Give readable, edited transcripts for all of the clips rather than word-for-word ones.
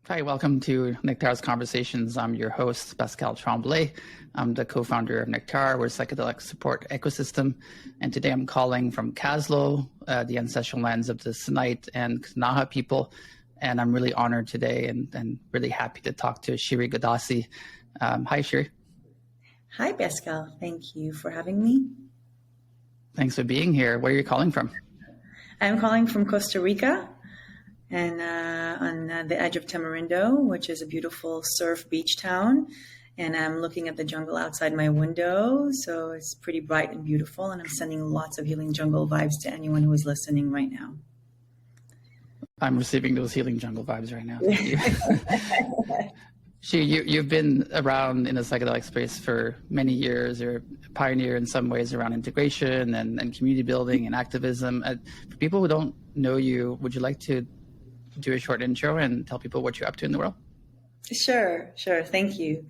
Hi, welcome to Nectara's Conversations. I'm your host, Pascal Tremblay. I'm the co-founder of Nectara. We're a psychedelic support ecosystem. And today I'm calling from Kaslo, the ancestral lands of the Sinite and Kanaha people. And I'm really honored today and really happy to talk to Shiri Godasi. Hi, Shiri. Hi, Pascal. Thank you for having me. Thanks for being here. Where are you calling from? I'm calling from Costa Rica and on the edge of Tamarindo, which is a beautiful surf beach town. And I'm looking at the jungle outside my window. So it's pretty bright and beautiful. And I'm sending lots of healing jungle vibes to anyone who is listening right now. I'm receiving those healing jungle vibes right now. Thank you. You've been around in the psychedelic space for many years. You're a pioneer in some ways around integration and community building and activism. For people who don't know you, would you like to do a short intro and tell people what you're up to in the world? Sure. Thank you.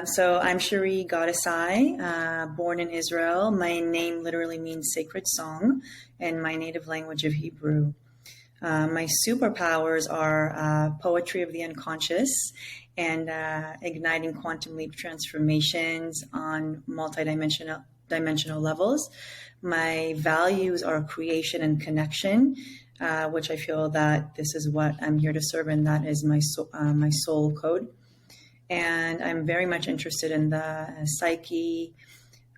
So I'm Shiri Godasi, born in Israel. My name literally means sacred song in my native language of Hebrew. My superpowers are poetry of the unconscious and igniting quantum leap transformations on multidimensional levels. My values are creation and connection, which I feel that this is what I'm here to serve, and that is my soul code. And I'm very much interested in the psyche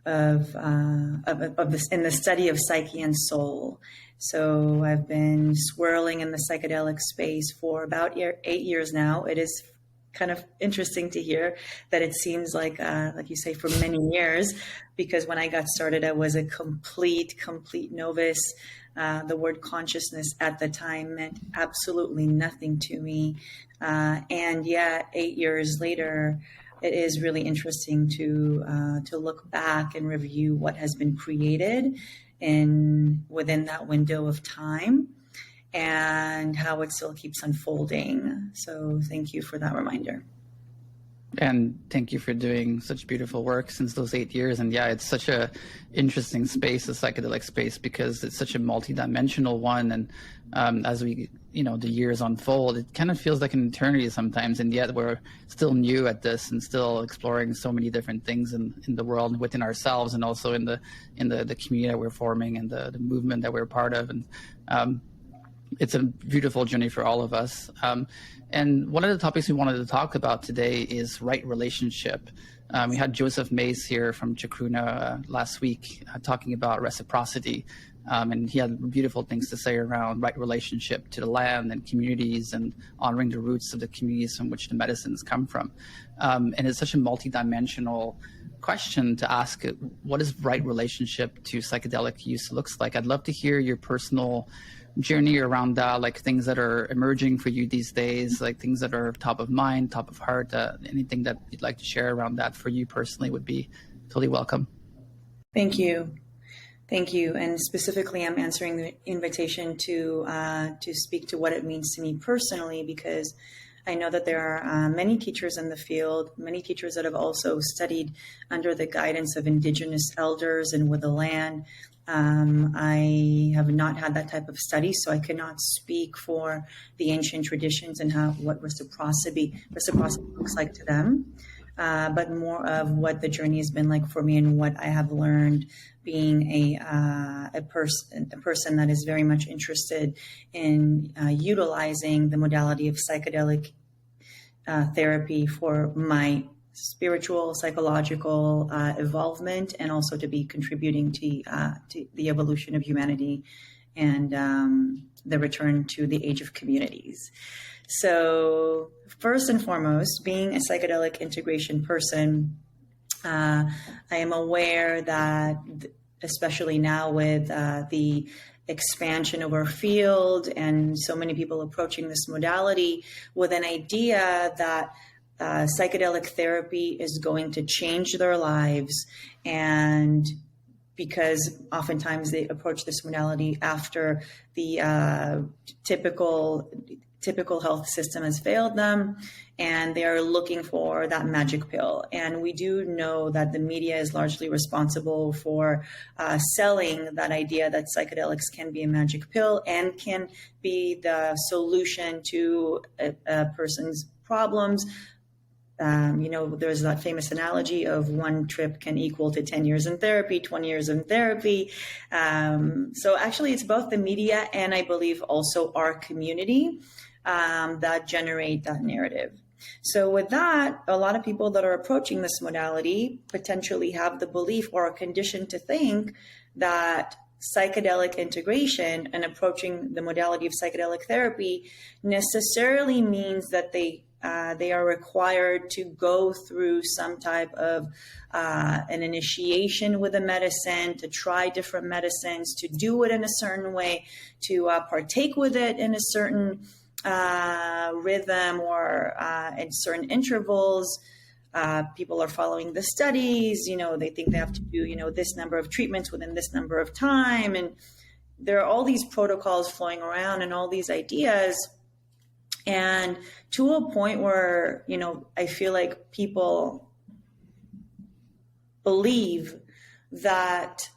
of this, in the study of psyche and soul. So I've been swirling in the psychedelic space for about 8 years now. It is kind of interesting to hear that it seems like you say, for many years, because when I got started, I was a complete novice. The word consciousness at the time meant absolutely nothing to me. And yet 8 years later, it is really interesting to look back and review what has been created within that window of time and how it still keeps unfolding. So thank you for that reminder. And thank you for doing such beautiful work since those 8 years. And yeah, it's such a interesting space, the psychedelic space, because it's such a multidimensional one. And as the years unfold, it kind of feels like an eternity sometimes. And yet we're still new at this and still exploring so many different things in the world, within ourselves, and also in the community that we're forming and the movement that we're part of. And it's a beautiful journey for all of us. And one of the topics we wanted to talk about today is right relationship. We had Joseph Mays here from Chacruna last week talking about reciprocity. And he had beautiful things to say around right relationship to the land and communities and honoring the roots of the communities from which the medicines come from. And it's such a multidimensional question to ask, what is right relationship to psychedelic use looks like? I'd love to hear your personal journey around that, like things that are emerging for you these days, like things that are top of mind, top of heart, anything that you'd like to share around that for you personally would be totally welcome. Thank you. And specifically, I'm answering the invitation to speak to what it means to me personally, because I know that there are many teachers in the field, many teachers that have also studied under the guidance of indigenous elders and with the land. I have not had that type of study, so I cannot speak for the ancient traditions and what reciprocity looks like to them, but more of what the journey has been like for me and what I have learned being a person that is very much interested in utilizing the modality of psychedelic therapy for my spiritual, psychological evolvement, and also to be contributing to the evolution of humanity and the return to the age of communities. So first and foremost, being a psychedelic integration person, I am aware that, especially now with the expansion of our field and so many people approaching this modality with an idea that psychedelic therapy is going to change their lives, and because oftentimes they approach this modality after the typical typical health system has failed them, and they are looking for that magic pill. And we do know that the media is largely responsible for selling that idea that psychedelics can be a magic pill and can be the solution to a person's problems. There's that famous analogy of one trip can equal to 10 years in therapy, 20 years in therapy. So actually, it's both the media and I believe also our community that generate that narrative. So with that, a lot of people that are approaching this modality potentially have the belief or are conditioned to think that psychedelic integration and approaching the modality of psychedelic therapy necessarily means that they are required to go through some type of an initiation with a medicine, to try different medicines, to do it in a certain way, to partake with it in a certain rhythm or in certain intervals. People are following the studies, they think they have to do, this number of treatments within this number of time. And there are all these protocols flowing around and all these ideas. And to a point where, I feel like people believe that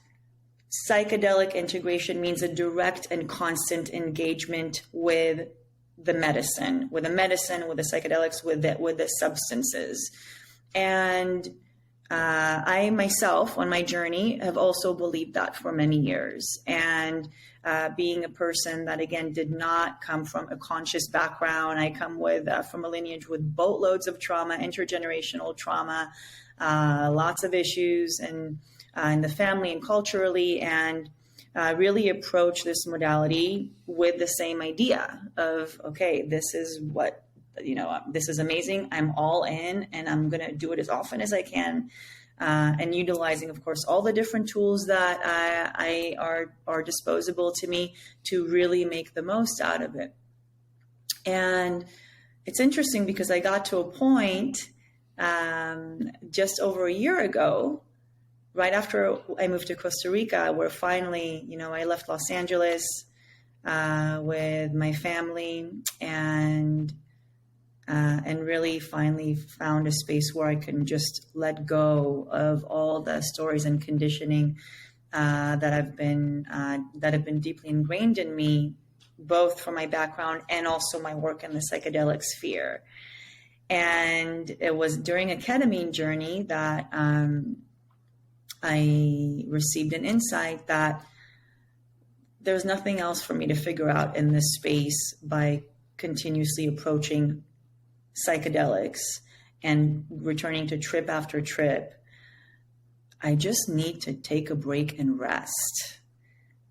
psychedelic integration means a direct and constant engagement with the medicine, with the psychedelics, with the substances. And I myself, on my journey, have also believed that for many years. And being a person that, again, did not come from a conscious background, I come from a lineage with boatloads of trauma, intergenerational trauma, lots of issues in the family and culturally, and really approach this modality with the same idea of, okay, this is what, this is amazing. I'm all in, and I'm going to do it as often as I can. And utilizing, of course, all the different tools that are disposable to me to really make the most out of it. And it's interesting because I got to a point just over a year ago, right after I moved to Costa Rica, where finally, I left Los Angeles with my family and really finally found a space where I can just let go of all the stories and conditioning that have been deeply ingrained in me, both from my background and also my work in the psychedelic sphere. And it was during a ketamine journey that I received an insight that there's nothing else for me to figure out in this space by continuously approaching psychedelics and returning to trip after trip. I just need to take a break and rest.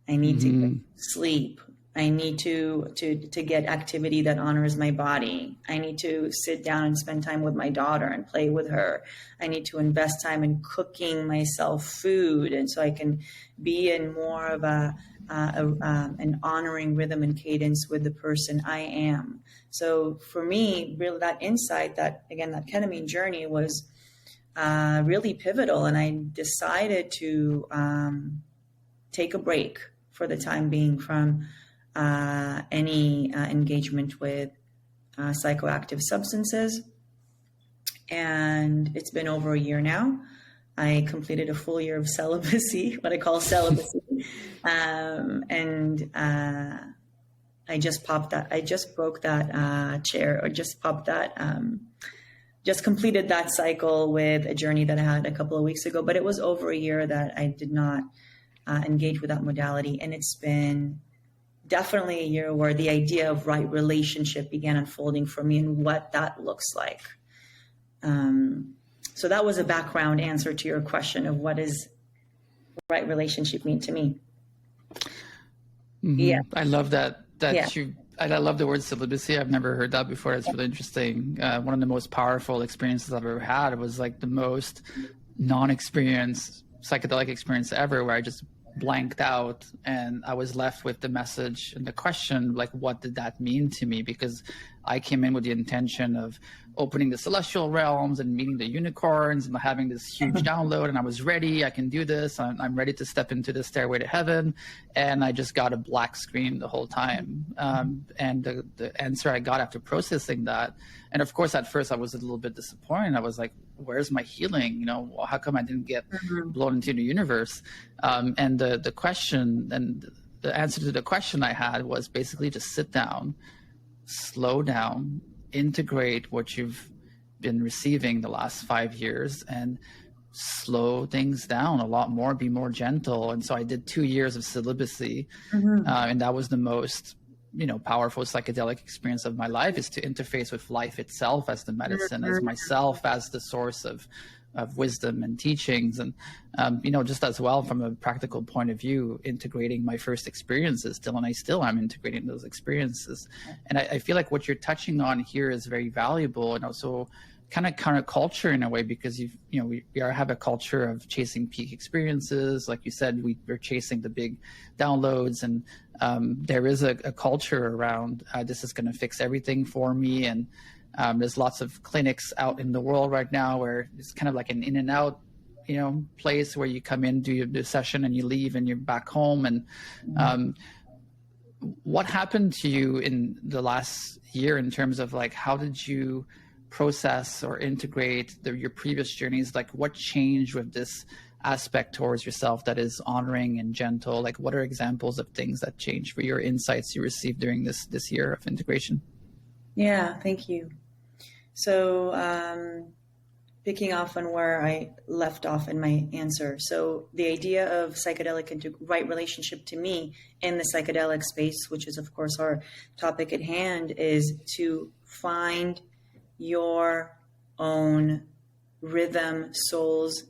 I need to sleep. I need to get activity that honors my body. I need to sit down and spend time with my daughter and play with her. I need to invest time in cooking myself food, and so I can be in more of an honoring rhythm and cadence with the person I am. So for me, really, that insight, that ketamine journey was really pivotal, and I decided to take a break for the time being from any engagement with psychoactive substances. And it's been over a year now. I completed a full year of celibacy, what I call celibacy. And I just broke that chair, or just popped that, just completed that cycle with a journey that I had a couple of weeks ago. But it was over a year that I did not engage with that modality. And it's been definitely a year where the idea of right relationship began unfolding for me and what that looks like. So that was a background answer to your question of what does right relationship mean to me. Mm-hmm. Yeah. I love that I love the word celibacy. I've never heard that before. That's really interesting. One of the most powerful experiences I've ever had was like the most non-experienced psychedelic experience ever, where I just blanked out and I was left with the message and the question, like, what did that mean to me? Because I came in with the intention of opening the celestial realms and meeting the unicorns and having this huge download, and I was ready. I can do this. I'm ready to step into the stairway to heaven. And I just got a black screen the whole time. And the answer I got after processing that, and of course at first I was a little bit disappointed. I was like, where's my healing? You know, how come I didn't get blown into the universe? And the question, and the answer to the question I had was basically just sit down, slow down, integrate what you've been receiving the last 5 years, and slow things down a lot more, be more gentle. And so I did 2 years of celibacy, and that was the most, you know, powerful psychedelic experience of my life, is to interface with life itself as the medicine, as myself, as the source of wisdom and teachings. And, you know, just as well from a practical point of view, integrating my first experiences still, and I'm integrating those experiences. And I feel like what you're touching on here is very valuable, and also kind of counterculture in a way, because we have a culture of chasing peak experiences. Like you said, we're chasing the big downloads, and there is a culture around this is going to fix everything for me. And there's lots of clinics out in the world right now where it's kind of like an in and out, you know, place where you come in, do your session, and you leave and you're back home. And what happened to you in the last year in terms of like, how did you process or integrate your previous journeys? Like, what changed with this aspect towards yourself that is honoring and gentle? Like, what are examples of things that changed for your insights you received during this year of integration? Yeah, thank you. So picking off on where I left off in my answer. So the idea of psychedelic and right relationship to me in the psychedelic space, which is of course our topic at hand, is to find your own rhythm, soul's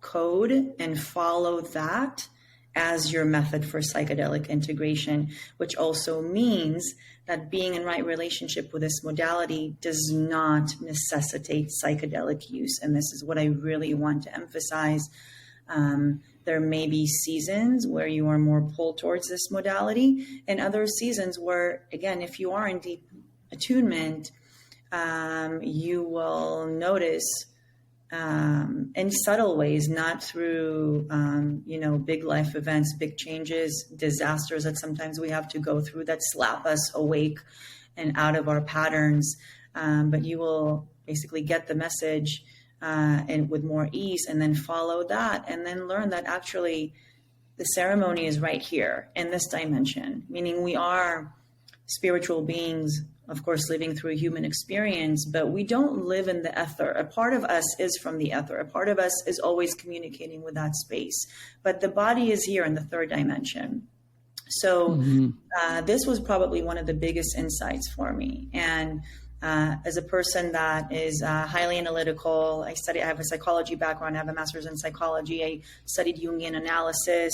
code, and follow that as your method for psychedelic integration, which also means that being in right relationship with this modality does not necessitate psychedelic use. And this is what I really want to emphasize. There may be seasons where you are more pulled towards this modality, and other seasons where, again, if you are in deep attunement, you will notice in subtle ways, not through, big life events, big changes, disasters that sometimes we have to go through that slap us awake and out of our patterns. But you will basically get the message and with more ease, and then follow that, and then learn that actually the ceremony is right here in this dimension, meaning we are spiritual beings, of course, living through a human experience, but we don't live in the ether. A part of us is from the ether. A part of us is always communicating with that space. But the body is here in the third dimension. So this was probably one of the biggest insights for me. And as a person that is highly analytical, I have a psychology background. I have a master's in psychology. I studied Jungian analysis.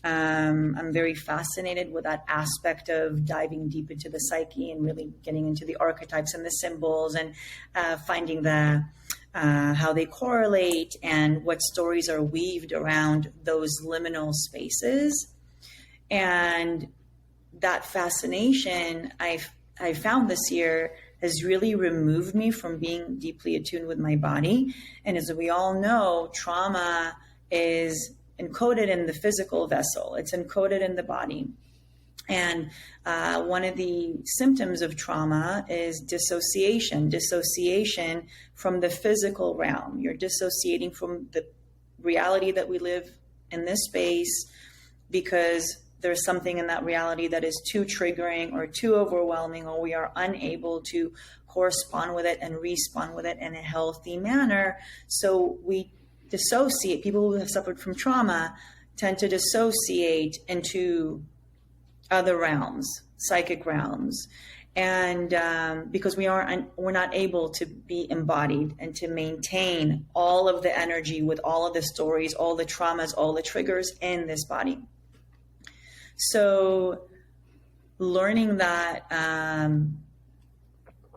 I'm very fascinated with that aspect of diving deep into the psyche and really getting into the archetypes and the symbols, and finding how they correlate and what stories are weaved around those liminal spaces. And that fascination I found this year has really removed me from being deeply attuned with my body. And as we all know, trauma is encoded in the physical vessel. It's encoded in the body. And one of the symptoms of trauma is dissociation from the physical realm. You're dissociating from the reality that we live in this space because there's something in that reality that is too triggering or too overwhelming, or we are unable to correspond with it and respond with it in a healthy manner. So we dissociate. People who have suffered from trauma tend to dissociate into other realms, psychic realms, and because we're not able to be embodied and to maintain all of the energy with all of the stories, all the traumas, all the triggers in this body. So learning that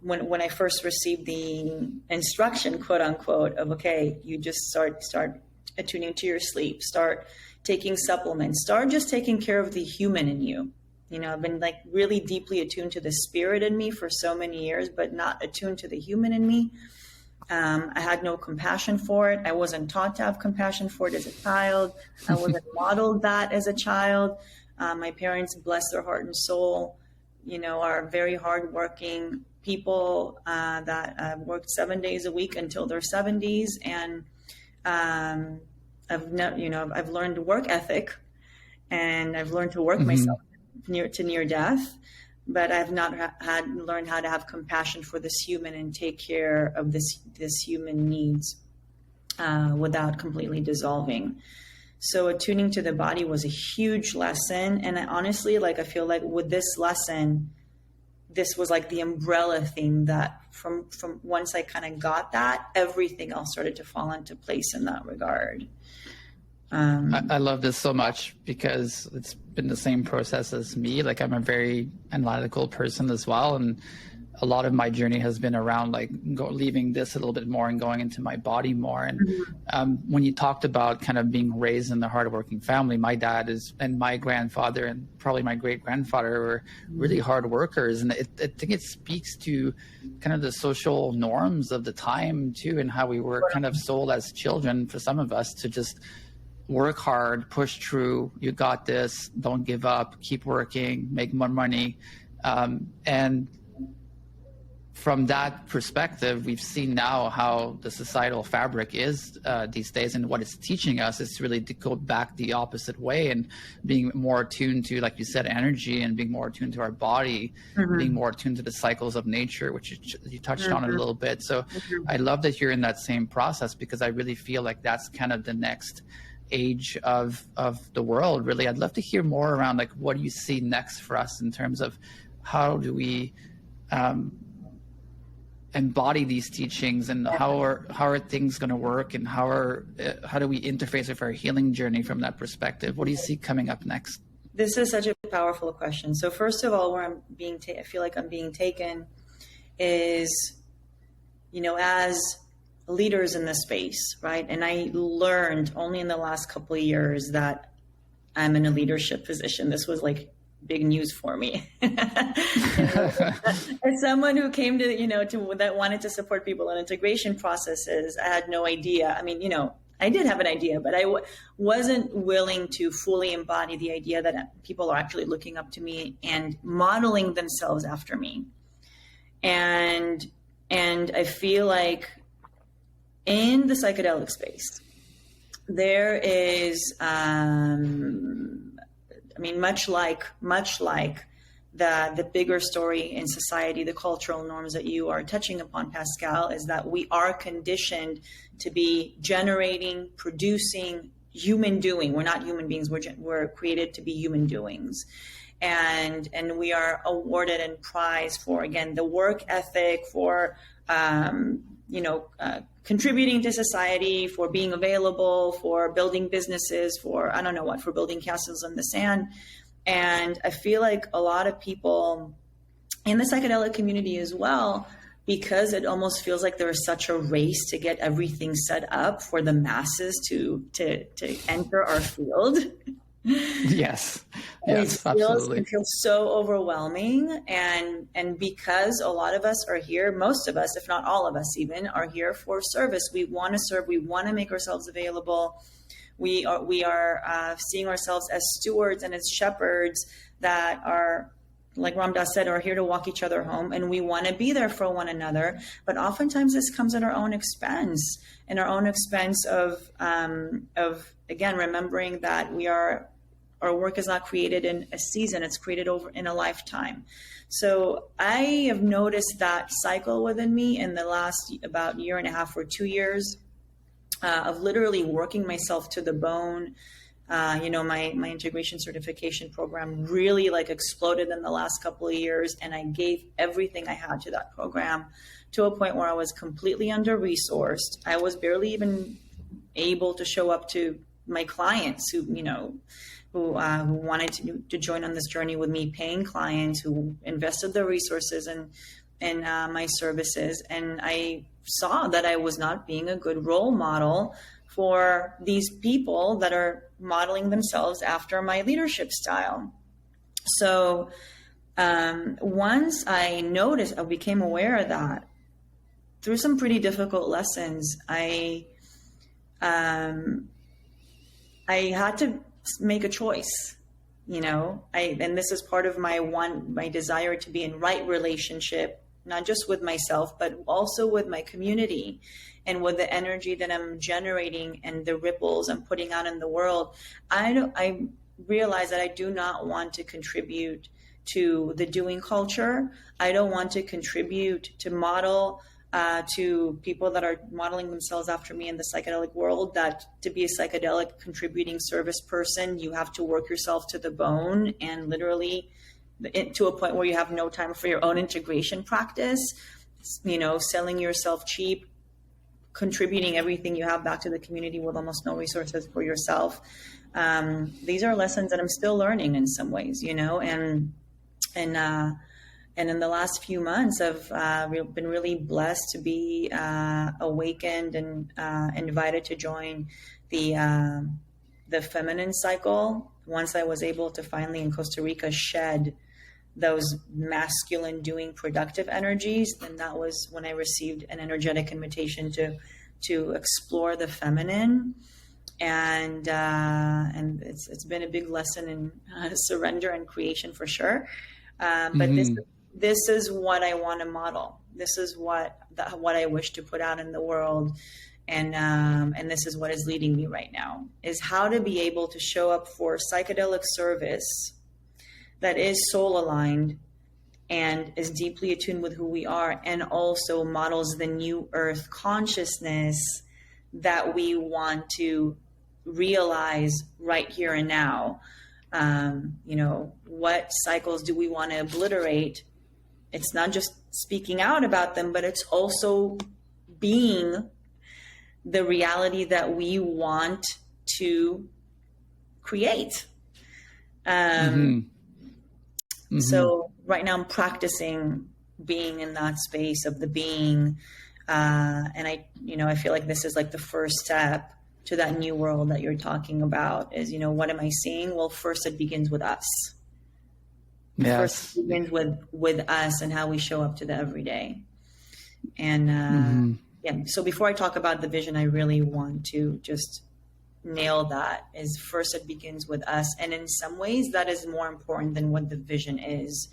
when I first received the instruction, quote unquote, of, okay, you just start attuning to your sleep, start taking supplements, start just taking care of the human in you, I've been like really deeply attuned to the spirit in me for so many years, but not attuned to the human in me. I had no compassion for it. I wasn't taught to have compassion for it as a child. I wasn't modeled that as a child. My parents, bless their heart and soul, are very hardworking people that worked 7 days a week until their 70s. And I've learned work ethic, and I've learned to work myself near death. But I've not learned how to have compassion for this human and take care of this human needs without completely dissolving. So attuning to the body was a huge lesson. And I honestly, I feel like with this lesson, this was like the umbrella thing that from once I kind of got that, everything else started to fall into place in that regard. I love this so much because it's been the same process as me. Like, I'm a very analytical person as well. And a lot of my journey has been around leaving this a little bit more and going into my body more. And when you talked about kind of being raised in the hardworking family, my dad and my grandfather and probably my great grandfather were really hard workers. And I think it speaks to kind of the social norms of the time too, and how we were kind of sold as children, for some of us, to just work hard, push through, you got this, don't give up, keep working, make more money. And from that perspective, we've seen now how the societal fabric is these days, and what it's teaching us is really to go back the opposite way and being more attuned to, like you said, energy, and being more attuned to our body, being more attuned to the cycles of nature, which you touched on a little bit. So I love that you're in that same process, because I really feel like that's kind of the next age of the world. Really, I'd love to hear more around what do you see next for us in terms of how do we embody these teachings, and how are things going to work, and how do we interface with our healing journey from that perspective? What do you see coming up next? This is such a powerful question. So first of all, where I feel like I'm being taken is, as leaders in this space, right? And I learned only in the last couple of years that I'm in a leadership position. This was big news for me. As someone who came to that wanted to support people in integration processes, I had no idea. I mean, I did have an idea, but I wasn't willing to fully embody the idea that people are actually looking up to me and modeling themselves after me. And I feel like in the psychedelic space, there is, much like the bigger story in society, the cultural norms that you are touching upon, Pascal, is that we are conditioned to be generating, producing, human doing. We're not human beings. We're created to be human doings. And we are awarded and prized for, again, the work ethic, for, contributing to society, for being available, for building businesses, for building castles in the sand. And I feel like a lot of people in the psychedelic community as well, because it almost feels like there is such a race to get everything set up for the masses to enter our field. Yes, absolutely. It feels so overwhelming. And because a lot of us are here, most of us, if not all of us even, are here for service. We want to serve. We want to make ourselves available. We are seeing ourselves as stewards and as shepherds that are, like Ramdas said, are here to walk each other home, and we want to be there for one another. But oftentimes this comes at our own expense, of again, remembering that our work is not created in a season, it's created over in a lifetime. So I have noticed that cycle within me in the last about year and a half or 2 years of literally working myself to the bone. My integration certification program really exploded in the last couple of years, and I gave everything I had to that program, to a point where I was completely under-resourced. I was barely even able to show up to my clients who wanted to join on this journey with me, paying clients who invested their resources in my services. And I saw that I was not being a good role model for these people that are modeling themselves after my leadership style. So once I became aware of that through some pretty difficult lessons, I had to make a choice, and this is part of my desire to be in right relationship, not just with myself, but also with my community and with the energy that I'm generating and the ripples I'm putting out in the world. I realize that I do not want to contribute to the doing culture. I don't want to contribute to model to people that are modeling themselves after me in the psychedelic world, that to be a psychedelic contributing service person, you have to work yourself to the bone and literally to a point where you have no time for your own integration practice, selling yourself cheap, contributing everything you have back to the community with almost no resources for yourself. These are lessons that I'm still learning in some ways, and in the last few months, I've been really blessed to be awakened and invited to join the feminine cycle. Once I was able to finally in Costa Rica shed those masculine doing productive energies, then that was when I received an energetic invitation to explore the feminine. And it's been a big lesson in surrender and creation for sure. But this is what I want to model. This is what I wish to put out in the world. And this is what is leading me right now, is how to be able to show up for psychedelic service that is soul aligned and is deeply attuned with who we are, and also models the new earth consciousness that we want to realize right here and now. What cycles do we want to obliterate? It's not just speaking out about them, but it's also being the reality that we want to create. So right now I'm practicing being in that space of the being. And I feel like this is like the first step to that new world that you're talking about is, what am I seeing? Well, first it begins with us. Yes. First it begins with us and how we show up to the everyday. And so before I talk about the vision, I really want to just nail that, is first it begins with us. And in some ways that is more important than what the vision is,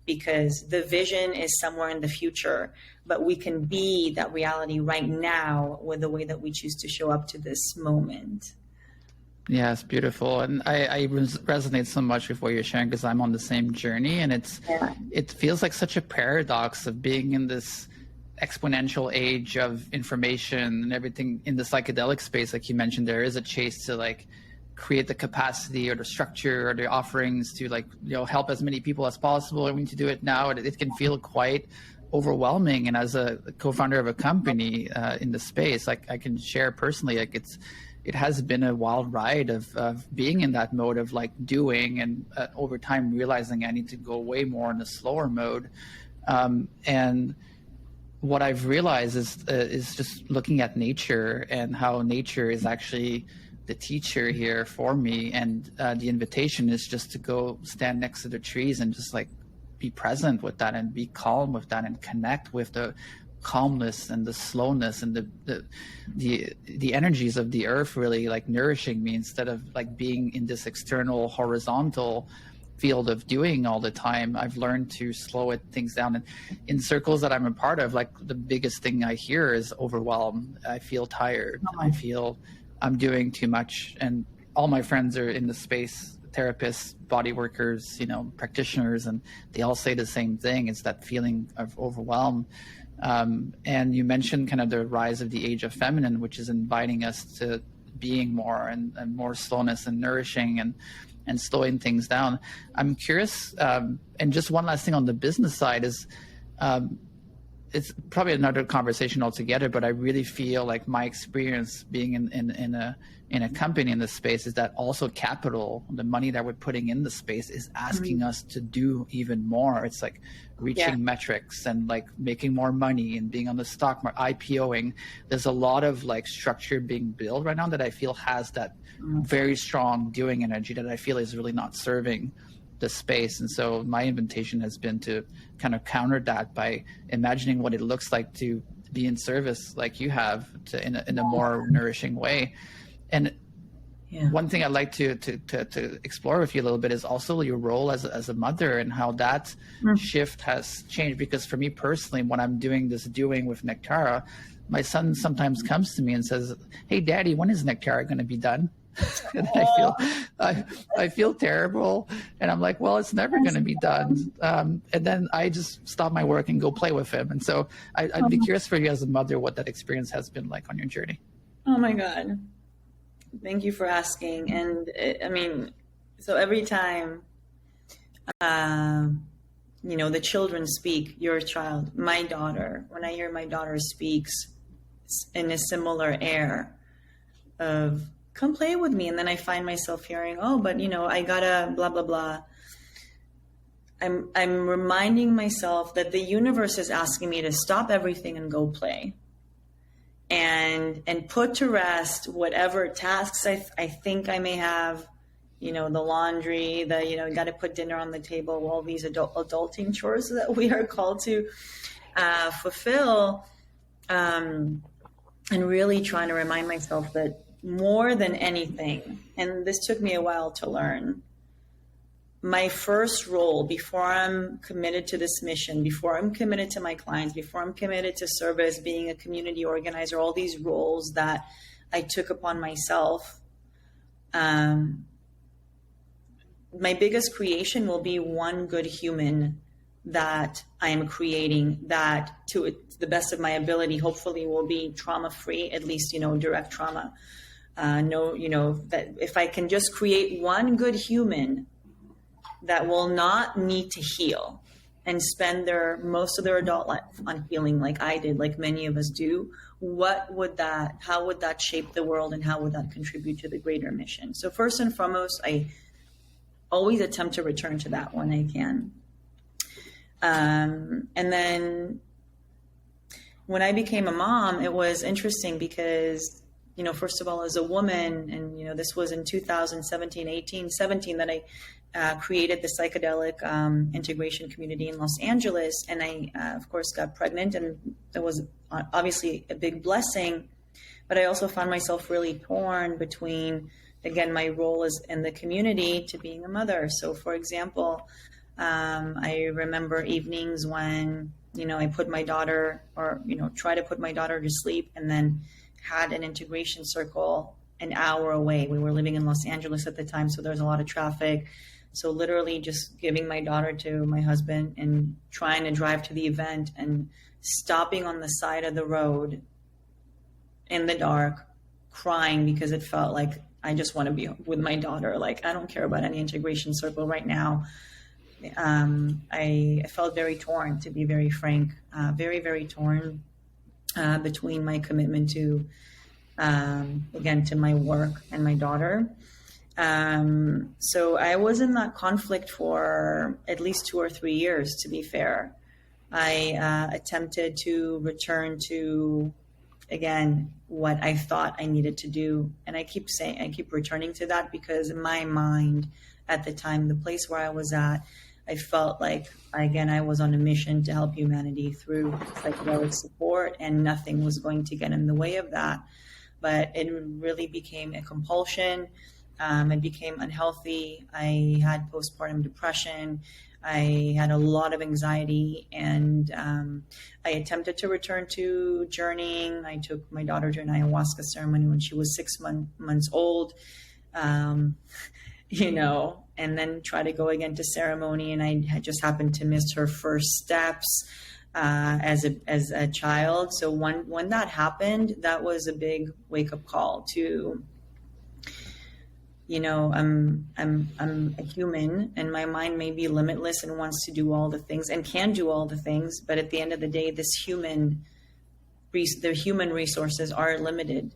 because the vision is somewhere in the future, but we can be that reality right now with the way that we choose to show up to this moment. Yeah, it's beautiful. And I resonate so much with what you're sharing, because I'm on the same journey, and it feels like such a paradox of being in this exponential age of information and everything in the psychedelic space. Like you mentioned, there is a chase to like create the capacity or the structure or the offerings to help as many people as possible. And we need to do it now. It can feel quite overwhelming. And as a co-founder of a company in the space, like I can share personally, like it has been a wild ride of being in that mode of like doing, and over time realizing I need to go way more in a slower mode. And what I've realized is just looking at nature and how nature is actually the teacher here for me. And the invitation is just to go stand next to the trees and just like be present with that and be calm with that and connect with the calmness and the slowness and the energies of the earth, really like nourishing me, instead of like being in this external horizontal field of doing all the time. I've learned to slow things down. And in circles that I'm a part of, like the biggest thing I hear is overwhelm. I feel tired. I feel I'm doing too much. And all my friends are in the space, therapists, body workers, practitioners, and they all say the same thing. It's that feeling of overwhelm. And you mentioned kind of the rise of the age of feminine, which is inviting us to being more and more slowness and nourishing and slowing things down. I'm curious, and just one last thing on the business side is, it's probably another conversation altogether, but I really feel like my experience being in a company in this space is that also capital, the money that we're putting in the space, is asking us to do even more. It's like reaching metrics and like making more money and being on the stock market, IPOing. There's a lot of like structure being built right now that I feel has that very strong doing energy that I feel is really not serving the space. And so my invitation has been to kind of counter that by imagining what it looks like to be in service like you have, in a more nourishing way. And one thing I'd like to explore with you a little bit is also your role as a mother, and how that shift has changed. Because for me personally, when I'm doing with Nectara, my son sometimes comes to me and says, "Hey, Daddy, when is Nectara going to be done?" And I feel terrible, and I'm like, well, it's never going to be done. And then I just stop my work and go play with him. And so I'd be curious for you as a mother what that experience has been like on your journey. Oh my God. Thank you for asking. And I mean, so every time, the children speak, your child, my daughter, when I hear my daughter speaks in a similar air of, come play with me. And then I find myself hearing, oh, but I gotta blah, blah, blah. I'm reminding myself that the universe is asking me to stop everything and go play. And put to rest whatever tasks I think I may have, the laundry, got to put dinner on the table, all these adulting chores that we are called to fulfill, and really trying to remind myself that more than anything, and this took me a while to learn, my first role before I'm committed to this mission, before I'm committed to my clients, before I'm committed to service, being a community organizer, all these roles that I took upon myself, my biggest creation will be one good human that I am creating, that to the best of my ability, hopefully will be trauma-free, at least, direct trauma. That if I can just create one good human that will not need to heal and spend most of their adult life on healing like I did, like many of us do, how would that shape the world, and how would that contribute to the greater mission? So first and foremost, I always attempt to return to that when I can. And then when I became a mom, it was interesting because, first of all, as a woman, and, this was in 17 that I created the psychedelic integration community in Los Angeles. And I, of course, got pregnant, and it was obviously a big blessing. But I also found myself really torn between, again, my role as in the community to being a mother. So, for example, I remember evenings when, I put my daughter try to put my daughter to sleep, and then had an integration circle an hour away. We were living in Los Angeles at the time, so there was a lot of traffic. So literally just giving my daughter to my husband and trying to drive to the event and stopping on the side of the road in the dark, crying because it felt like I just want to be with my daughter. Like, I don't care about any integration circle right now. I felt very torn, to be very frank, very, very torn between my commitment to, again, to my work and my daughter. So I was in that conflict for at least 2 or 3 years, to be fair. I attempted to return to, again, what I thought I needed to do. And I keep returning to that because in my mind at the time, the place where I was at, I felt like, again, I was on a mission to help humanity through psychedelic support, and nothing was going to get in the way of that. But it really became a compulsion. It became unhealthy. I had postpartum depression. I had a lot of anxiety, and I attempted to return to journeying. I took my daughter to an ayahuasca ceremony when she was 6 months old, and then try to go again to ceremony. And I had just happened to miss her first steps as a child. So when that happened, that was a big wake up call to, I'm a human, and my mind may be limitless and wants to do all the things and can do all the things. But at the end of the day, the human resources are limited.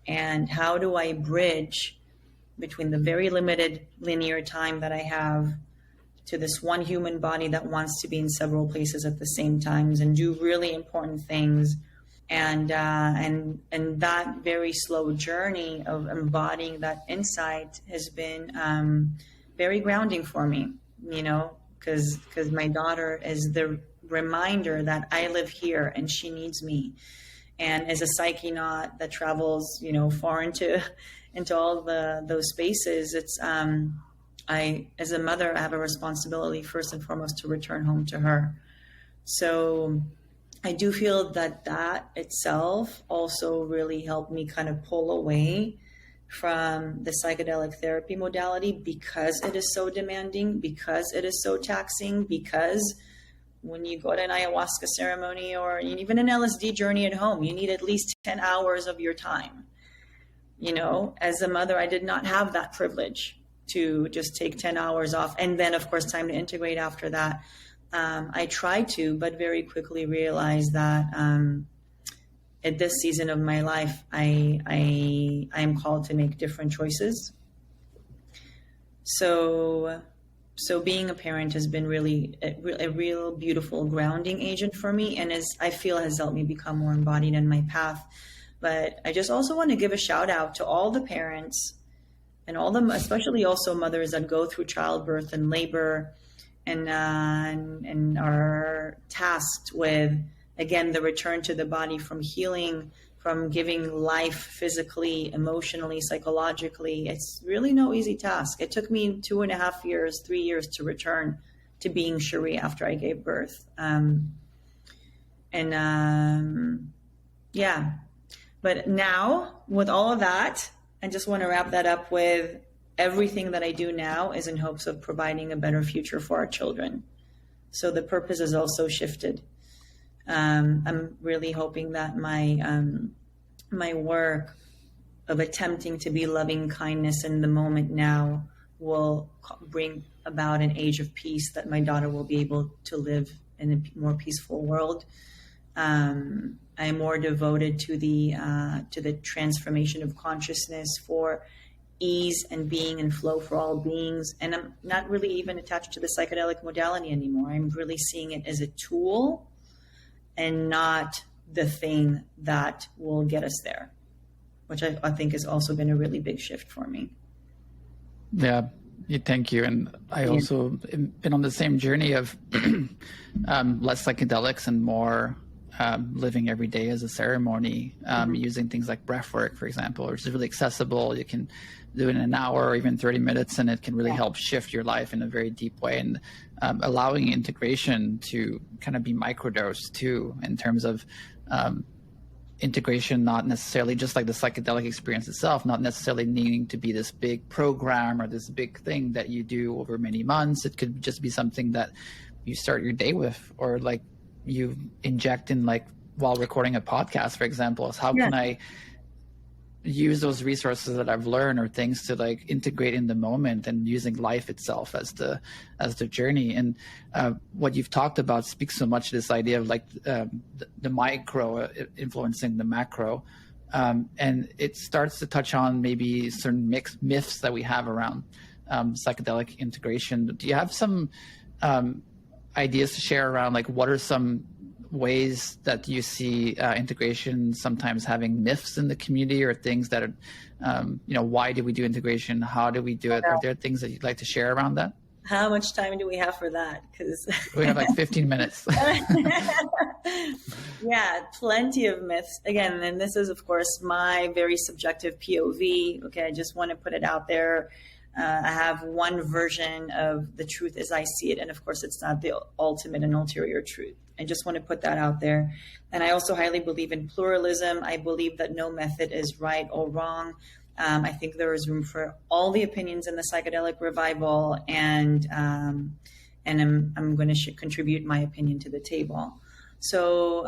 And how do I bridge between the very limited linear time that I have to this one human body that wants to be in several places at the same times and do really important things? And that very slow journey of embodying that insight has been very grounding for me, because my daughter is the reminder that I live here and she needs me. And as a psychenaut that travels, far into all those spaces, it's as a mother, I have a responsibility first and foremost to return home to her. So I do feel that itself also really helped me kind of pull away from the psychedelic therapy modality, because it is so demanding, because it is so taxing, because when you go to an ayahuasca ceremony or even an LSD journey at home, you need at least 10 hours of your time. As a mother, I did not have that privilege to just take 10 hours off. And then, of course, time to integrate after that. I tried to, but very quickly realized that at this season of my life, I am called to make different choices. So being a parent has been really a real beautiful grounding agent for me, and I feel has helped me become more embodied in my path. But I just also want to give a shout out to all the parents and all them, especially also mothers that go through childbirth and labor and are tasked with, again, the return to the body, from healing, from giving life physically, emotionally, psychologically. It's really no easy task. It took me 2.5 years, 3 years to return to being Shiri after I gave birth. Yeah. But now, with all of that, I just want to wrap that up with everything that I do now is in hopes of providing a better future for our children. So the purpose is also shifted. I'm really hoping that my work of attempting to be loving kindness in the moment now will bring about an age of peace, that my daughter will be able to live in a more peaceful world. I'm more devoted to the transformation of consciousness for ease and being and flow for all beings. And I'm not really even attached to the psychedelic modality anymore. I'm really seeing it as a tool and not the thing that will get us there, which I think has also been a really big shift for me. Yeah, thank you. And I also been on the same journey of less psychedelics and more living every day as a ceremony, using things like breath work, for example, which is really accessible. You can do it in an hour or even 30 minutes, and it can really help shift your life in a very deep way, and allowing integration to kind of be microdosed too, in terms of integration, not necessarily just like the psychedelic experience itself, not necessarily needing to be this big program or this big thing that you do over many months. It could just be something that you start your day with, or like you inject in, like while recording a podcast, for example, is how can I use those resources that I've learned or things to like integrate in the moment, and using life itself as the journey. And what you've talked about speaks so much to this idea of like the micro influencing the macro. And it starts to touch on maybe certain myths that we have around psychedelic integration. Do you have some ideas to share around, like, what are some ways that you see integration sometimes having myths in the community, or things that are, why do we do integration? How do we do it? Are there things that you'd like to share around that? How much time do we have for that? Because we have like 15 minutes. Yeah, plenty of myths. Again, and this is, of course, my very subjective POV. Okay, I just want to put it out there. I have one version of the truth as I see it. And of course, it's not the ultimate and ulterior truth. I just want to put that out there. And I also highly believe in pluralism. I believe that no method is right or wrong. I think there is room for all the opinions in the psychedelic revival, and I'm going to contribute my opinion to the table. So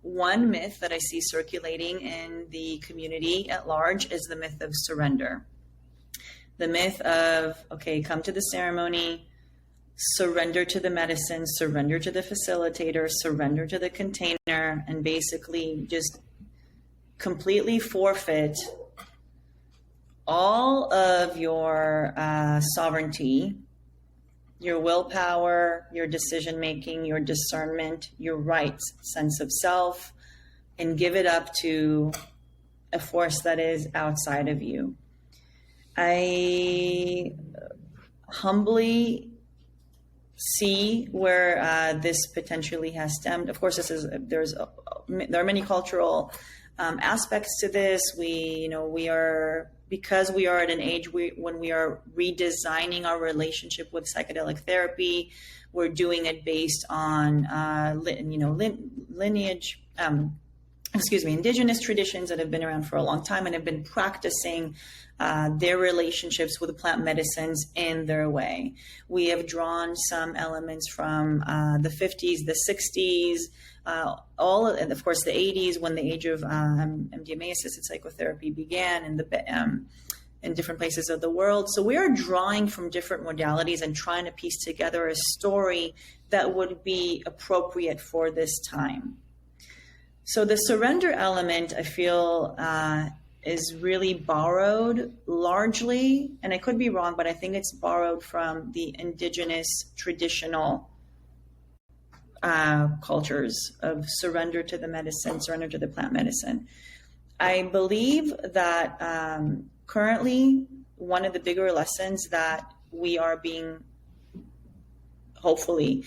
one myth that I see circulating in the community at large is the myth of surrender. The myth of, okay, come to the ceremony, surrender to the medicine, surrender to the facilitator, surrender to the container, and basically just completely forfeit all of your sovereignty, your willpower, your decision-making, your discernment, your rights, sense of self, and give it up to a force that is outside of you. I humbly see where this potentially has stemmed. Of course, there are many cultural aspects to this. Because we are at an age when we are redesigning our relationship with psychedelic therapy, we're doing it based on lineage. Indigenous traditions that have been around for a long time and have been practicing their relationships with plant medicines in their way. We have drawn some elements from the 50s, the 60s, and of course the 80s, when the age of MDMA-assisted psychotherapy began in different places of the world. So we are drawing from different modalities and trying to piece together a story that would be appropriate for this time. So the surrender element, I feel, is really borrowed largely, and I could be wrong, but I think it's borrowed from the indigenous traditional cultures of surrender to the medicine, surrender to the plant medicine. I believe that currently one of the bigger lessons that we are hopefully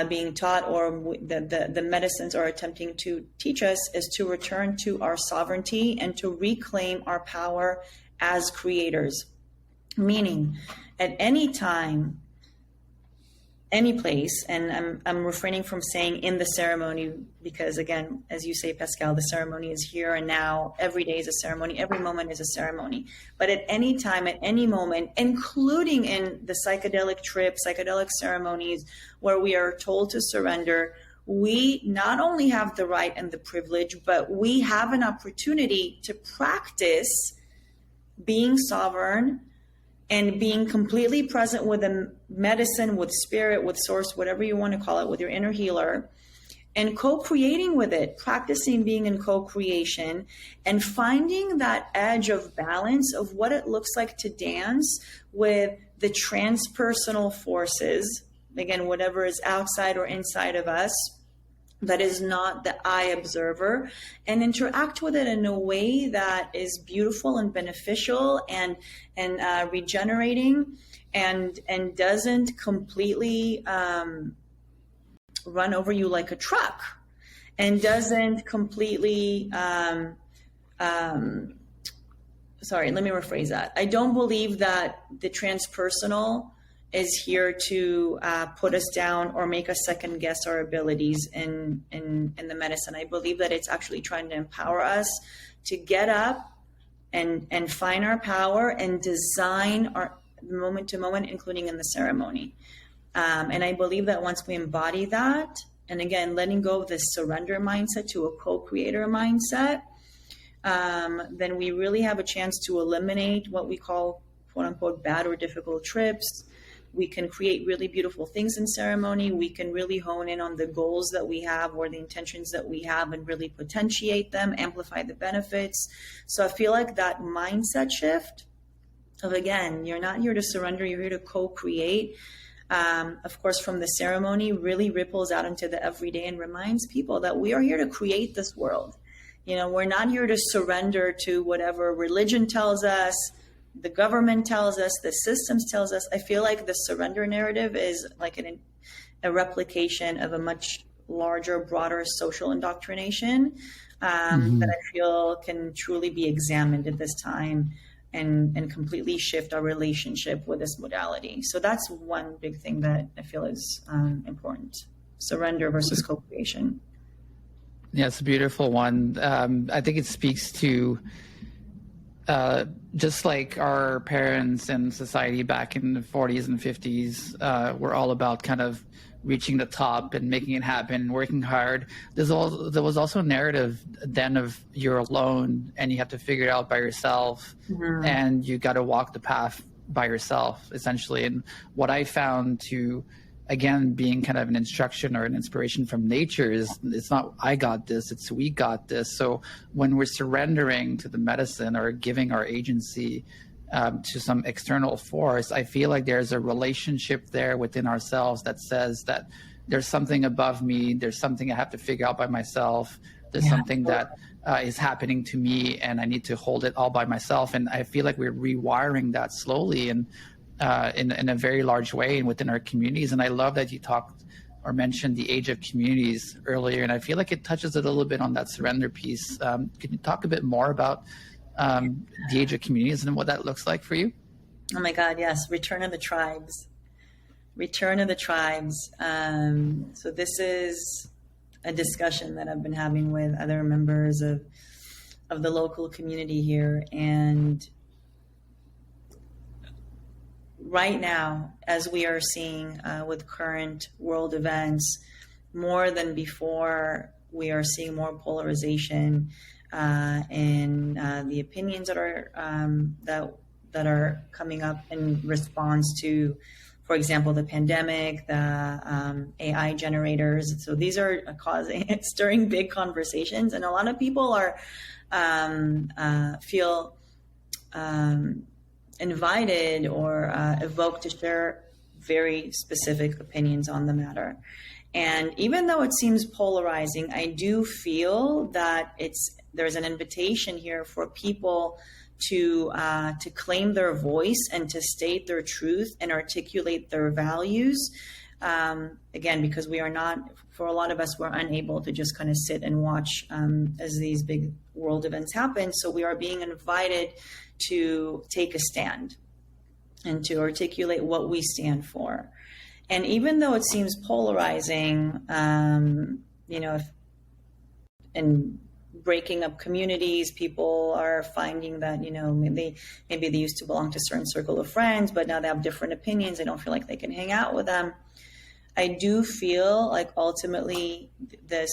being taught, or the medicines are attempting to teach us, is to return to our sovereignty and to reclaim our power as creators. Meaning, at any time, any place, and I'm refraining from saying in the ceremony, because again, as you say, Pascal, the ceremony is here and now. Every day is a ceremony. Every moment is a ceremony. But at any time, at any moment, including in the psychedelic trip, psychedelic ceremonies, where we are told to surrender, we not only have the right and the privilege, but we have an opportunity to practice being sovereign and being completely present with the medicine, with spirit, with source, whatever you want to call it, with your inner healer, and co-creating with it, practicing being in co-creation and finding that edge of balance of what it looks like to dance with the transpersonal forces, again, whatever is outside or inside of us, that is not the eye observer, and interact with it in a way that is beautiful and beneficial and regenerating, and doesn't completely run over you like a truck, and doesn't completely sorry, let me rephrase that. I don't believe that the transpersonal is here to put us down or make us second guess our abilities in the medicine. I believe that it's actually trying to empower us to get up and find our power and design our moment to moment, including in the ceremony. And I believe that once we embody that, and again, letting go of this surrender mindset to a co-creator mindset, then we really have a chance to eliminate what we call, quote unquote, bad or difficult trips. We can create really beautiful things in ceremony. We can really hone in on the goals that we have or the intentions that we have and really potentiate them, amplify the benefits. So I feel like that mindset shift of, again, you're not here to surrender, you're here to co-create. Of course, from the ceremony really ripples out into the everyday and reminds people that we are here to create this world. We're not here to surrender to whatever religion tells us, the government tells us, the systems tells us. I feel like the surrender narrative is like a replication of a much larger, broader social indoctrination that I feel can truly be examined at this time and completely shift our relationship with this modality. So that's one big thing that I feel is important. Surrender versus co-creation. Yeah, it's a beautiful one. I think it speaks to just like our parents and society back in the 40s and 50s were all about kind of reaching the top and making it happen, working hard. There was also a narrative then of you're alone and you have to figure it out by yourself, and you got to walk the path by yourself, essentially. And what I found to, again, being kind of an instruction or an inspiration from nature is it's not I got this, it's we got this. So when we're surrendering to the medicine or giving our agency to some external force, I feel like there's a relationship there within ourselves that says that there's something above me, there's something I have to figure out by myself, there's something that is happening to me and I need to hold it all by myself. And I feel like we're rewiring that slowly. And in a very large way and within our communities. And I love that you talked or mentioned the age of communities earlier, and I feel like it touches a little bit on that surrender piece. Can you talk a bit more about the age of communities and what that looks like for you? Oh my God, yes. Return of the tribes. Return of the tribes. So this is a discussion that I've been having with other members of the local community here. And right now, as we are seeing with current world events, more than before, we are seeing more polarization in the opinions that are coming up in response to, for example, the pandemic, the AI generators. So these are stirring big conversations, and a lot of people are feel invited or evoked to share very specific opinions on the matter. And even though it seems polarizing, I do feel that there's an invitation here for people to claim their voice and to state their truth and articulate their values. Again, because we are not, for a lot of us, we're unable to just kind of sit and watch as these big world events happen. So we are being invited to take a stand and to articulate what we stand for. And even though it seems polarizing, and breaking up communities, people are finding that, maybe they used to belong to a certain circle of friends, but now they have different opinions. They don't feel like they can hang out with them. I do feel like ultimately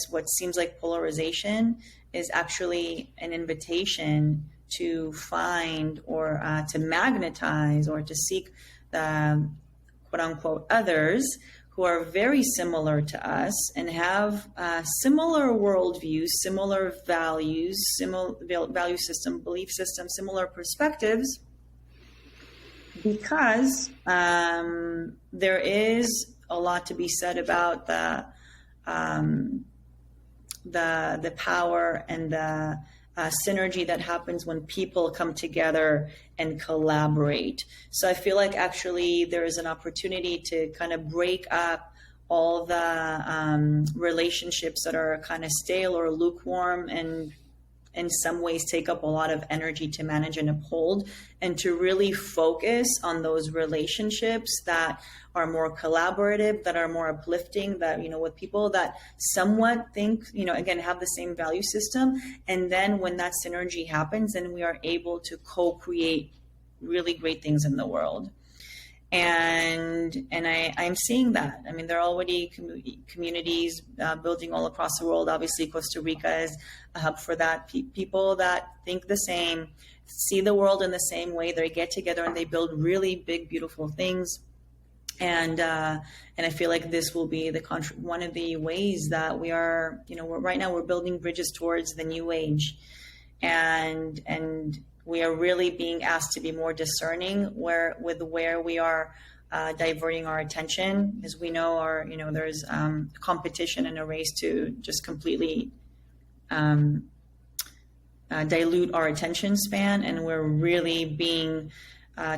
what seems like polarization is actually an invitation to find or to magnetize or to seek the quote unquote others who are very similar to us and have similar worldviews, similar values, similar value system, belief system, similar perspectives, because there is a lot to be said about the power and the synergy that happens when people come together and collaborate. So I feel like actually there is an opportunity to kind of break up all the relationships that are kind of stale or lukewarm and in some ways take up a lot of energy to manage and uphold, and to really focus on those relationships that are more collaborative, that are more uplifting, that, with people that somewhat think, again, have the same value system. And then when that synergy happens, then we are able to co-create really great things in the world. And I'm seeing that. I mean, there are already communities building all across the world. Obviously, Costa Rica is a hub for that. People that think the same, see the world in the same way. They get together and they build really big, beautiful things. And I feel like this will be one of the ways that we are. Right now we're building bridges towards the new age, and we are really being asked to be more discerning where we are diverting our attention. As we know, there's competition and a race to just completely dilute our attention span, and we're really being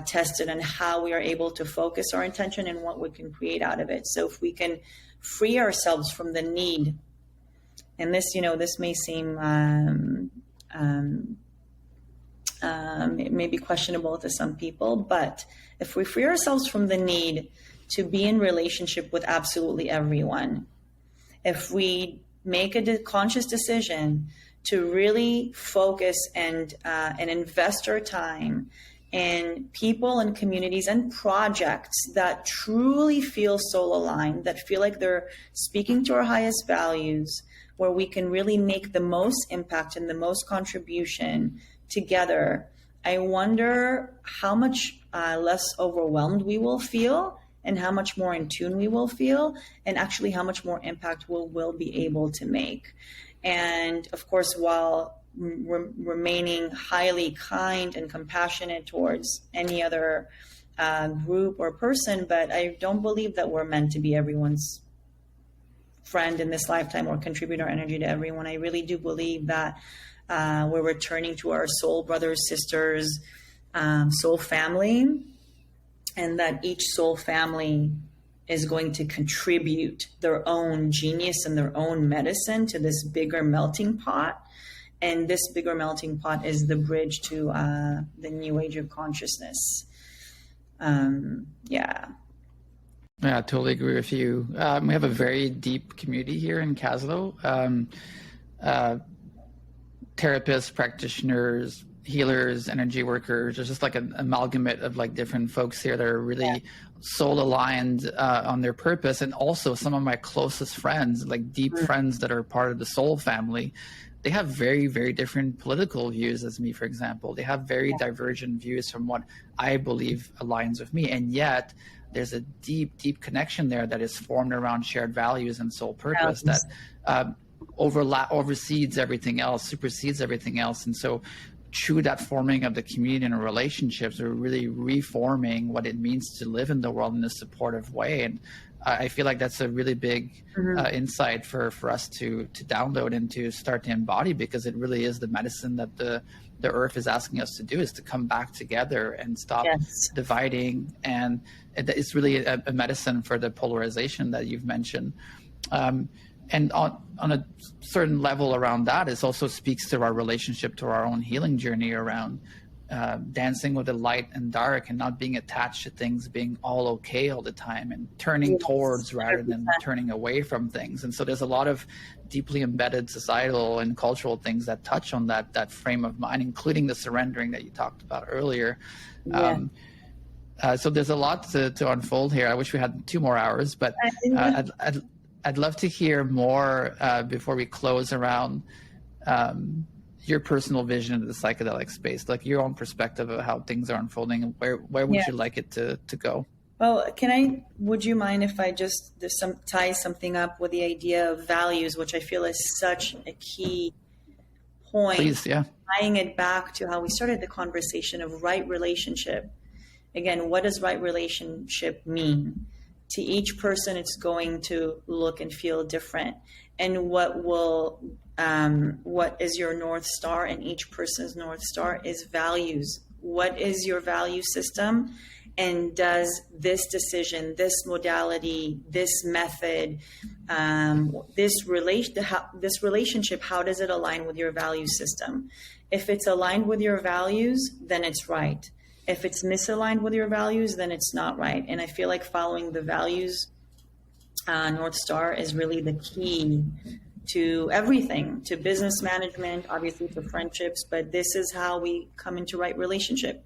tested on how we are able to focus our attention and what we can create out of it. So if we can free ourselves from the need, and this may seem it may be questionable to some people, but if we free ourselves from the need to be in relationship with absolutely everyone, if we make a conscious decision to really focus and invest our time in people and communities and projects that truly feel soul aligned, that feel like they're speaking to our highest values, where we can really make the most impact and the most contribution together, I wonder how much less overwhelmed we will feel, and how much more in tune we will feel, and actually how much more impact we'll be able to make. And of course, while remaining highly kind and compassionate towards any other group or person, but I don't believe that we're meant to be everyone's friend in this lifetime or contribute our energy to everyone. I really do believe that we're returning to our soul brothers, sisters, soul family, and that each soul family is going to contribute their own genius and their own medicine to this bigger melting pot. And this bigger melting pot is the bridge to the new age of consciousness. Yeah. Yeah, I totally agree with you. We have a very deep community here in Caslo. Therapists, practitioners, healers, energy workers. There's just like an amalgamate of like different folks here that are really soul aligned on their purpose. And also some of my closest friends, like deep friends that are part of the soul family, they have very, very different political views as me, for example. They have very divergent views from what I believe aligns with me. And yet there's a deep, deep connection there that is formed around shared values and soul purpose that oversees everything else, supersedes everything else. And so through that forming of the community and relationships, we're really reforming what it means to live in the world in a supportive way. And I feel like that's a really big insight for us to download and to start to embody, because it really is the medicine that the earth is asking us to do, is to come back together and stop dividing. And it's really a medicine for the polarization that you've mentioned. And on a certain level around that, it also speaks to our relationship to our own healing journey around dancing with the light and dark, and not being attached to things being all okay all the time, and turning towards rather than turning away from things. And so there's a lot of deeply embedded societal and cultural things that touch on that frame of mind, including the surrendering that you talked about earlier. So there's a lot to unfold here. I wish we had 2 more hours, but I'd love to hear more before we close around your personal vision of the psychedelic space, like your own perspective of how things are unfolding, and where would you like it to go? Well, would you mind if I just tie something up with the idea of values, which I feel is such a key point. Please, yeah. Tying it back to how we started the conversation of right relationship. Again, what does right relationship mean? To each person, it's going to look and feel different. And what is your North Star? And each person's North Star is values. What is your value system? And does this decision, this modality, this method, this relationship, how does it align with your value system? If it's aligned with your values, then it's right. If it's misaligned with your values, then it's not right. And I feel like following the values North Star is really the key to everything, to business management, obviously to friendships, but this is how we come into right relationship.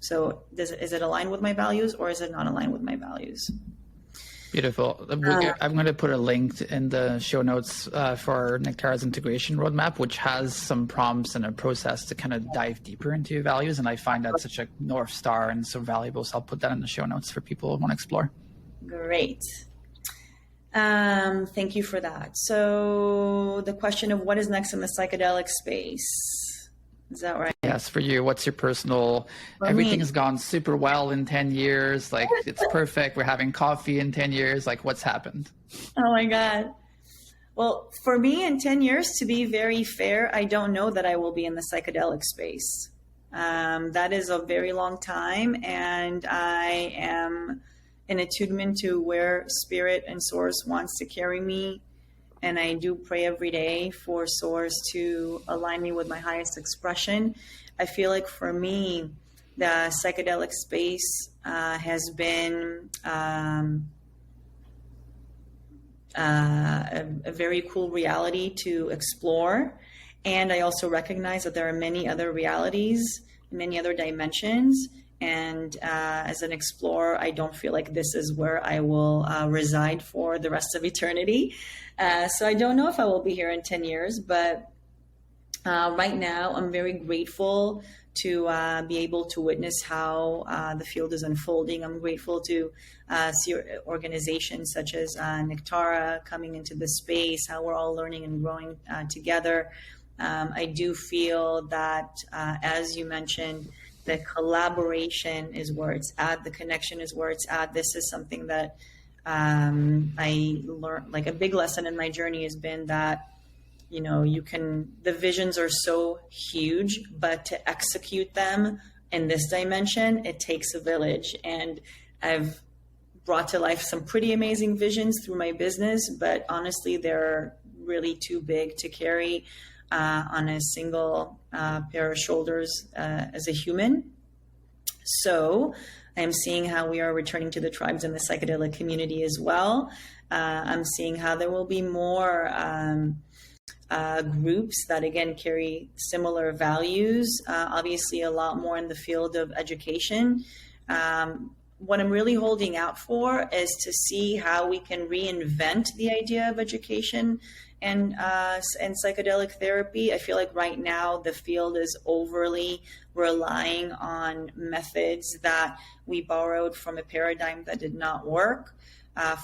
So is it aligned with my values, or is it not aligned with my values? Beautiful. I'm going to put a link in the show notes for Nectara's integration roadmap, which has some prompts and a process to kind of dive deeper into your values. And I find that such a North Star and so valuable. So I'll put that in the show notes for people who want to explore. Great. Thank you for that. So the question of what is next in the psychedelic space. Is that right? Yes, for you. What's your personal, everything has gone super well in 10 years. Like, it's perfect. We're having coffee in 10 years. Like, what's happened? Oh my God. Well, for me in 10 years, to be very fair, I don't know that I will be in the psychedelic space. That is a very long time. And I am in attunement to where spirit and source wants to carry me. And I do pray every day for source to align me with my highest expression. I feel like for me, the psychedelic space has been a very cool reality to explore. And I also recognize that there are many other realities, many other dimensions. And as an explorer, I don't feel like this is where I will reside for the rest of eternity. So I don't know if I will be here in 10 years, but right now I'm very grateful to be able to witness how the field is unfolding. I'm grateful to see organizations such as Nectara coming into the space, how we're all learning and growing together. I do feel that, as you mentioned, the collaboration is where it's at. The connection is where it's at. This is something that I learned, like a big lesson in my journey has been that, you know, the visions are so huge, but to execute them in this dimension, it takes a village. And I've brought to life some pretty amazing visions through my business, but honestly, they're really too big to carry on a single pair of shoulders as a human. So I'm seeing how we are returning to the tribes in the psychedelic community as well. I'm seeing how there will be more groups that, again, carry similar values, obviously a lot more in the field of education. What I'm really holding out for is to see how we can reinvent the idea of education and psychedelic therapy. I feel like right now the field is overly relying on methods that we borrowed from a paradigm that did not work.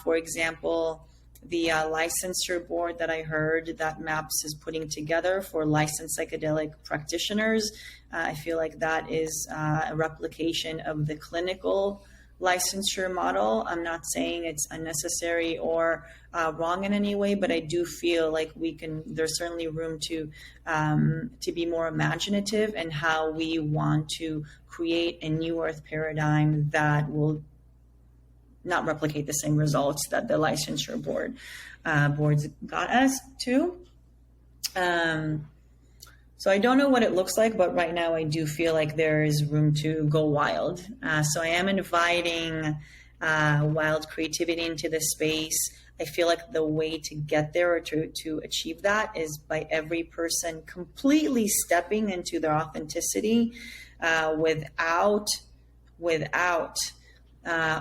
For example, the licensure board that I heard that MAPS is putting together for licensed psychedelic practitioners, I feel like that is a replication of the clinical licensure model. I'm not saying it's unnecessary or wrong in any way, but I do feel like there's certainly room to be more imaginative in how we want to create a new earth paradigm that will not replicate the same results that the licensure boards got us to. So I don't know what it looks like, but right now I do feel like there is room to go wild. So I am inviting wild creativity into the space. I feel like the way to get there or to achieve that is by every person completely stepping into their authenticity without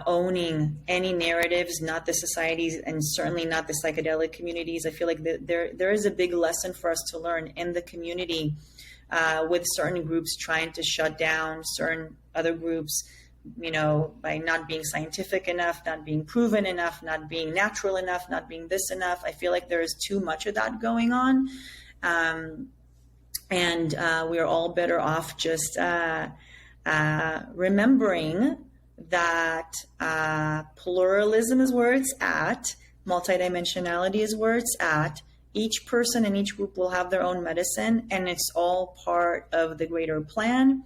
owning any narratives, not the societies, and certainly not the psychedelic communities. I feel like there is a big lesson for us to learn in the community with certain groups trying to shut down certain other groups, by not being scientific enough, not being proven enough, not being natural enough, not being this enough. I feel like there is too much of that going on. And we're all better off just remembering that pluralism is where it's at, multidimensionality is where it's at. Each person and each group will have their own medicine, and it's all part of the greater plan.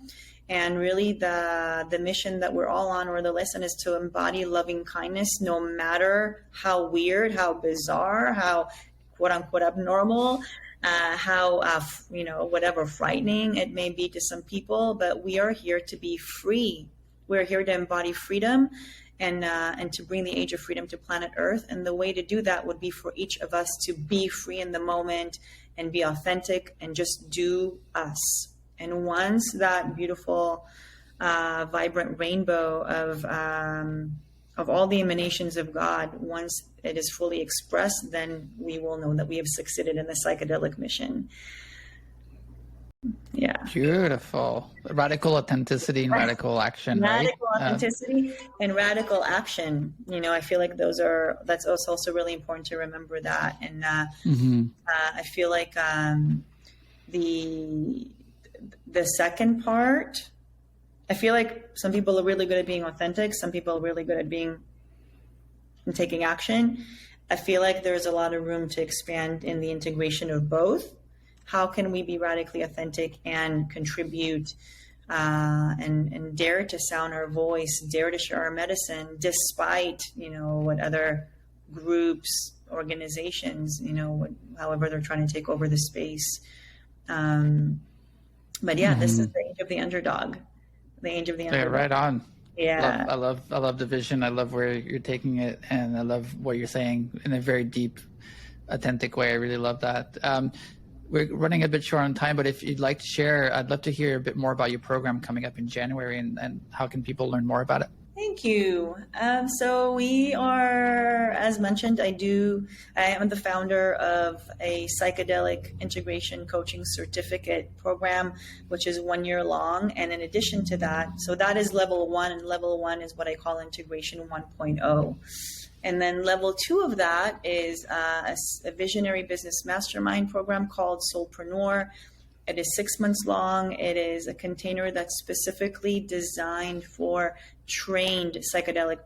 And really the mission that we're all on, or the lesson, is to embody loving kindness, no matter how weird, how bizarre, how quote unquote abnormal, how whatever frightening it may be to some people. But we are here to be free. We're here to embody freedom and to bring the age of freedom to planet Earth. And the way to do that would be for each of us to be free in the moment and be authentic and just do us. And once that beautiful, vibrant rainbow of all the emanations of God, once it is fully expressed, then we will know that we have succeeded in the psychedelic mission. Yeah. Beautiful. Radical authenticity and radical action. Radical authenticity and radical action. I feel like that's also really important to remember that. And I feel like the second part, I feel like some people are really good at being authentic. Some people are really good at taking action. I feel like there's a lot of room to expand in the integration of both. How can we be radically authentic and contribute and dare to sound our voice, dare to share our medicine, despite, what other groups, organizations, however they're trying to take over the space. But yeah, this is the age of the underdog. The age of the underdog. Yeah, right on. Yeah. I love the vision. I love where you're taking it, and I love what you're saying in a very deep, authentic way. I really love that. We're running a bit short on time, but if you'd like to share, I'd love to hear a bit more about your program coming up in January, and how can people learn more about it? Thank you. So we are, as mentioned, I am the founder of a psychedelic integration coaching certificate program, which is 1 year long. And in addition to that, so that is level 1, and level 1 is what I call integration 1.0. And then level 2 of that is a visionary business mastermind program called Soulpreneur. It is 6 months long. It is a container that's specifically designed for trained psychedelic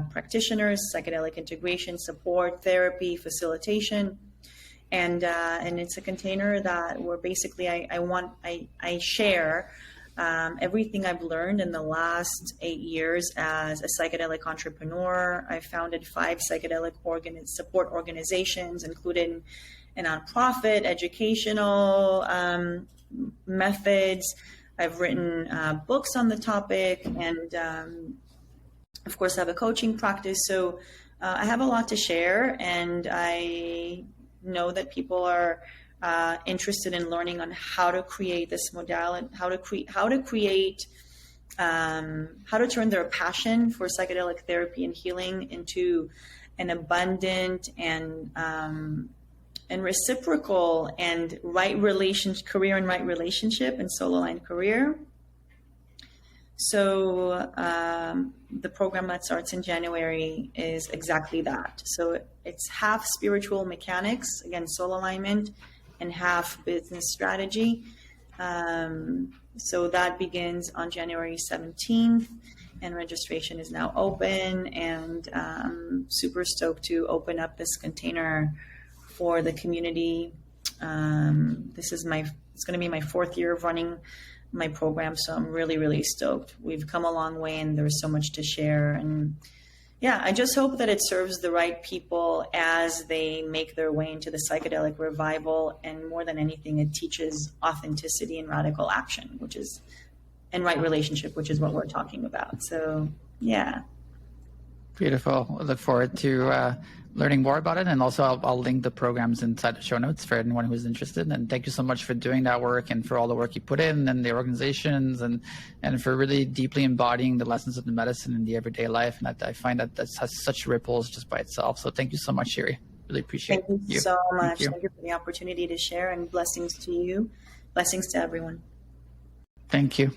practitioners, psychedelic integration, support, therapy, facilitation. And it's a container that where basically I share everything I've learned in the last 8 years as a psychedelic entrepreneur. I founded 5 psychedelic support organizations, including a nonprofit, educational methods. I've written books on the topic, and of course, I have a coaching practice. So I have a lot to share, and I know that people are interested in learning on how to create this modality, how to turn their passion for psychedelic therapy and healing into an abundant and reciprocal and career and right relationship and soul aligned career. So the program that starts in January is exactly that. So it's half spiritual mechanics, again, soul alignment, and half business strategy. So that begins on January 17th, and registration is now open, and I'm super stoked to open up this container for the community. It's going to be my 4th year of running my program, so I'm really, really stoked. We've come a long way, and there's so much to share. And yeah, I just hope that it serves the right people as they make their way into the psychedelic revival. And more than anything, it teaches authenticity and radical action, and right relationship, which is what we're talking about. So yeah. Beautiful. I look forward to learning more about it. And also I'll link the programs inside the show notes for anyone who's interested. And thank you so much for doing that work and for all the work you put in and the organizations and for really deeply embodying the lessons of the medicine in the everyday life. And I find that has such ripples just by itself. So thank you so much, Shiri. Really appreciate you. Thank you so much. Thank you for the opportunity to share, and blessings to you. Blessings to everyone. Thank you.